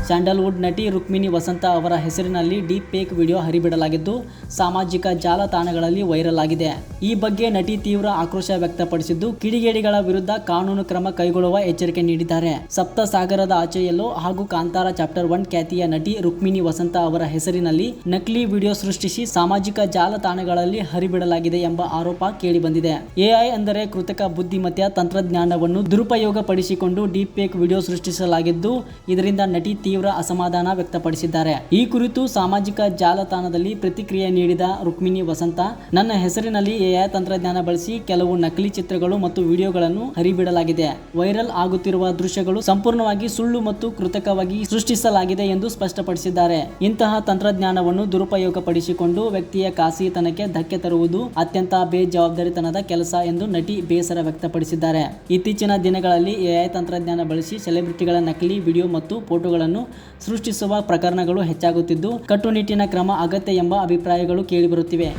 Sandalwood ನಟಿ ರುಕ್ಮಿಣಿ ವಸಂತ ಅವರ ಹೆಸರಿನಲ್ಲಿ ಡೀಪ್ ಫೇಕ್ ವಿಡಿಯೋ ಹರಿಬಿಡಲಾಗಿದ್ದು ಸಾಮಾಜಿಕ ಜಾಲತಾಣಗಳಲ್ಲಿ ವೈರಲ್ ಆಗಿದೆ. ಈ ಬಗ್ಗೆ ನಟಿ ತೀವ್ರ ಆಕ್ರೋಶ ವ್ಯಕ್ತಪಡಿಸಿದ್ದು ಕಿಡಿಗೇಡಿಗಳ ವಿರುದ್ಧ ಕಾನೂನು ಕ್ರಮ ಕೈಗೊಳ್ಳುವ ಎಚ್ಚರಿಕೆ ನೀಡಿದ್ದಾರೆ. ಸಪ್ತ ಸಾಗರದ ಆಚೆಯಲ್ಲೋ ಹಾಗೂ ಕಾಂತಾರ ಚಾಪ್ಟರ್ 1 ಖ್ಯಾತಿಯ ನಟಿ ರುಕ್ಮಿಣಿ ವಸಂತ ಅವರ ಹೆಸರಿನಲ್ಲಿ ನಕಲಿ ವಿಡಿಯೋ ಸೃಷ್ಟಿಸಿ ಸಾಮಾಜಿಕ ಜಾಲತಾಣಗಳಲ್ಲಿ ಹರಿಬಿಡಲಾಗಿದೆ ಎಂಬ ಆರೋಪ ಕೇಳಿಬಂದಿದೆ. ಎಐ ಅಂದರೆ ಕೃತಕ ಬುದ್ಧಿಮತ್ತೆಯ ತಂತ್ರಜ್ಞಾನವನ್ನು ದುರುಪಯೋಗ ಪಡಿಸಿಕೊಂಡು ಡೀಪ್ ಫೇಕ್ ವಿಡಿಯೋ ಸೃಷ್ಟಿಸಲಾಗಿದ್ದು ಇದರಿಂದ ನಟಿ ತೀವ್ರ ಅಸಮಾಧಾನ ವ್ಯಕ್ತಪಡಿಸಿದ್ದಾರೆ. ಈ ಕುರಿತು ಸಾಮಾಜಿಕ ಜಾಲತಾಣದಲ್ಲಿ ಪ್ರತಿಕ್ರಿಯೆ ನೀಡಿದ ರುಕ್ಮಿಣಿ ವಸಂತ, ನನ್ನ ಹೆಸರಿನಲ್ಲಿ ಎಐ ತಂತ್ರಜ್ಞಾನ ಬಳಸಿ ಕೆಲವು ನಕಲಿ ಚಿತ್ರಗಳು ಮತ್ತು ವಿಡಿಯೋಗಳನ್ನು ಹರಿಬಿಡಲಾಗಿದೆ. ವೈರಲ್ ಆಗುತ್ತಿರುವ ದೃಶ್ಯಗಳು ಸಂಪೂರ್ಣವಾಗಿ ಸುಳ್ಳು ಮತ್ತು ಕೃತಕವಾಗಿ ಸೃಷ್ಟಿಸಲಾಗಿದೆ ಎಂದು ಸ್ಪಷ್ಟಪಡಿಸಿದ್ದಾರೆ. ಇಂತಹ ತಂತ್ರಜ್ಞಾನವನ್ನು ದುರುಪಯೋಗ ಪಡಿಸಿಕೊಂಡು ವ್ಯಕ್ತಿಯ ಖಾಸಗಿತನಕ್ಕೆ ಧಕ್ಕೆ ತರುವುದು ಅತ್ಯಂತ ಬೇಜವಾಬ್ದಾರಿತನದ ಕೆಲಸ ಎಂದು ನಟಿ ಬೇಸರ ವ್ಯಕ್ತಪಡಿಸಿದ್ದಾರೆ. ಇತ್ತೀಚಿನ ದಿನಗಳಲ್ಲಿ ಎಐ ತಂತ್ರಜ್ಞಾನ ಬಳಸಿ ಸೆಲೆಬ್ರಿಟಿಗಳ ನಕಲಿ ವಿಡಿಯೋ ಮತ್ತು ಫೋಟೋಗಳನ್ನು ಸೃಷ್ಟಿಸುವ ಪ್ರಕರಣಗಳು ಹೆಚ್ಚಾಗುತ್ತಿದ್ದು ಕಟ್ಟುನಿಟ್ಟಿನ ಕ್ರಮ ಅಗತ್ಯ ಎಂಬ ಅಭಿಪ್ರಾಯಗಳು ಕೇಳಿಬರುತ್ತಿವೆ.